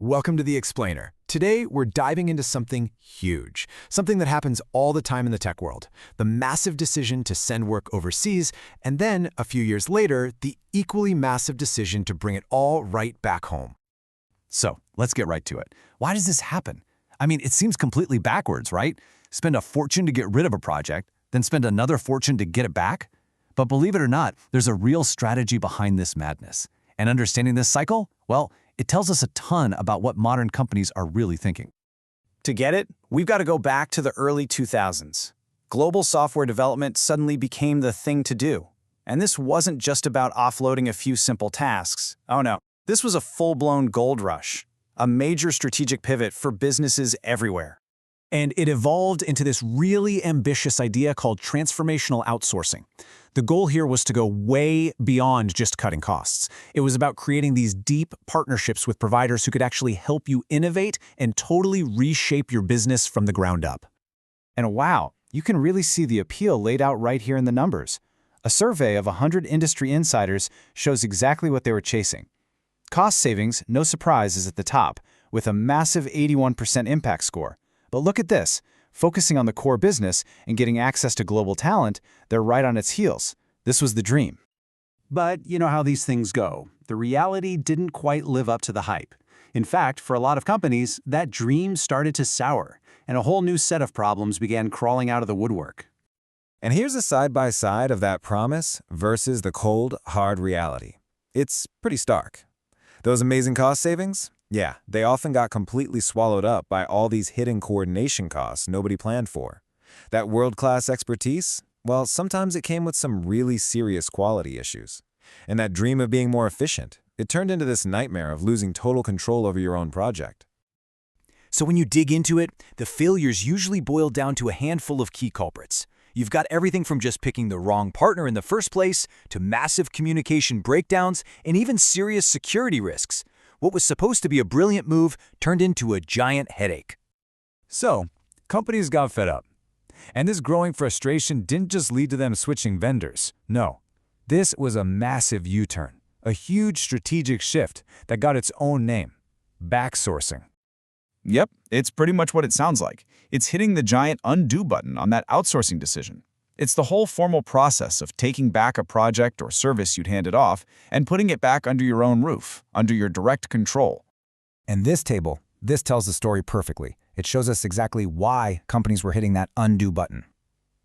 Welcome to The Explainer. Today, we're diving into something huge, something that happens all the time in the tech world, the massive decision to send work overseas, and then, a few years later, the equally massive decision to bring it all right back home. So, let's get right to it. Why does this happen? I mean, it seems completely backwards, right? Spend a fortune to get rid of a project, then spend another fortune to get it back? But believe it or not, there's a real strategy behind this madness. And understanding this cycle, well, it tells us a ton about what modern companies are really thinking. To get it, we've got to go back to the early 2000s. Global software development suddenly became the thing to do. And this wasn't just about offloading a few simple tasks. Oh no, this was a full-blown gold rush, a major strategic pivot for businesses everywhere. And it evolved into this really ambitious idea called transformational outsourcing. The goal here was to go way beyond just cutting costs. It was about creating these deep partnerships with providers who could actually help you innovate and totally reshape your business from the ground up. And wow, you can really see the appeal laid out right here in the numbers. A survey of 100 industry insiders shows exactly what they were chasing. Cost savings, no surprise, is at the top, with a massive 81% impact score. But look at this. Focusing on the core business and getting access to global talent, they're right on its heels. This was the dream. But you know how these things go. The reality didn't quite live up to the hype. In fact, for a lot of companies, that dream started to sour, and a whole new set of problems began crawling out of the woodwork. And here's a side-by-side of that promise versus the cold, hard reality. It's pretty stark. Those amazing cost savings? Yeah, they often got completely swallowed up by all these hidden coordination costs nobody planned for. That world-class expertise? Well, sometimes it came with some really serious quality issues. And that dream of being more efficient, it turned into this nightmare of losing total control over your own project. So when you dig into it, the failures usually boil down to a handful of key culprits. You've got everything from just picking the wrong partner in the first place, to massive communication breakdowns, and even serious security risks. What was supposed to be a brilliant move turned into a giant headache. So, companies got fed up. And this growing frustration didn't just lead to them switching vendors. No, this was a massive U-turn, a huge strategic shift that got its own name: backsourcing. Yep, it's pretty much what it sounds like. It's hitting the giant undo button on that outsourcing decision. It's the whole formal process of taking back a project or service you'd handed off and putting it back under your own roof, under your direct control. And this table, this tells the story perfectly. It shows us exactly why companies were hitting that undo button.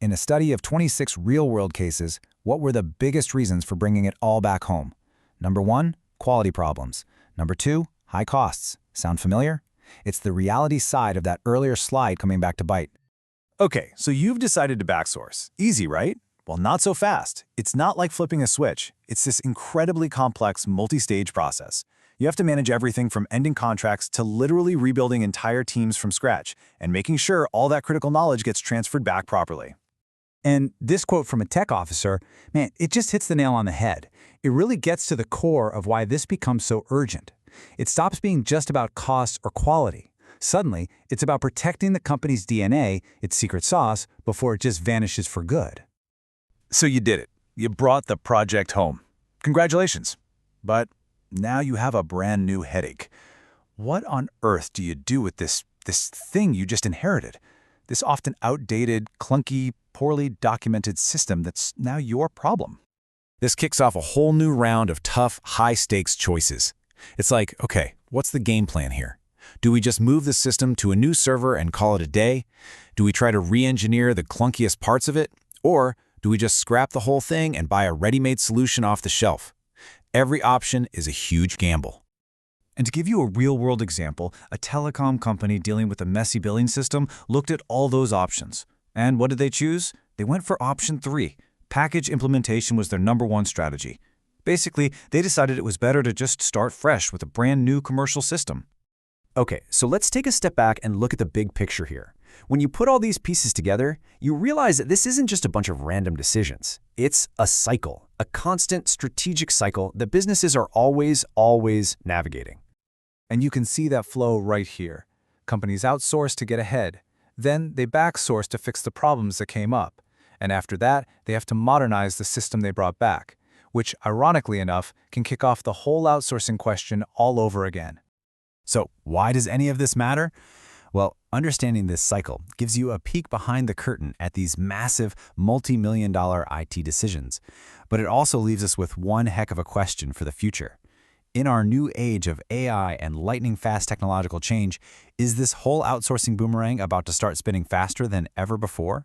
In a study of 26 real-world cases, what were the biggest reasons for bringing it all back home? Number 1, quality problems. Number 2, high costs. Sound familiar? It's the reality side of that earlier slide coming back to bite. Okay, so you've decided to backsource. Easy, right? Well, not so fast. It's not like flipping a switch. It's this incredibly complex, multi-stage process. You have to manage everything from ending contracts to literally rebuilding entire teams from scratch and making sure all that critical knowledge gets transferred back properly. And this quote from a tech officer, man, it just hits the nail on the head. It really gets to the core of why this becomes so urgent. It stops being just about cost or quality. Suddenly, it's about protecting the company's DNA, its secret sauce, before it just vanishes for good. So you did it. You brought the project home. Congratulations. But now you have a brand new headache. What on earth do you do with this thing you just inherited? This often outdated, clunky, poorly documented system that's now your problem. This kicks off a whole new round of tough, high-stakes choices. It's like, okay, what's the game plan here? Do we just move the system to a new server and call it a day? Do we try to re-engineer the clunkiest parts of it? Or do we just scrap the whole thing and buy a ready-made solution off the shelf? Every option is a huge gamble. And to give you a real-world example, a telecom company dealing with a messy billing system looked at all those options. And what did they choose? They went for option 3. Package implementation was their #1 strategy. Basically, they decided it was better to just start fresh with a brand new commercial system. Okay, so let's take a step back and look at the big picture here. When you put all these pieces together, you realize that this isn't just a bunch of random decisions. It's a cycle, a constant strategic cycle that businesses are always navigating. And you can see that flow right here. Companies outsource to get ahead. Then they backsource to fix the problems that came up. And after that, they have to modernize the system they brought back, which, ironically enough, can kick off the whole outsourcing question all over again. So why does any of this matter? Well, understanding this cycle gives you a peek behind the curtain at these massive, multi-million-dollar IT decisions. But it also leaves us with one heck of a question for the future. In our new age of AI and lightning-fast technological change, is this whole outsourcing boomerang about to start spinning faster than ever before?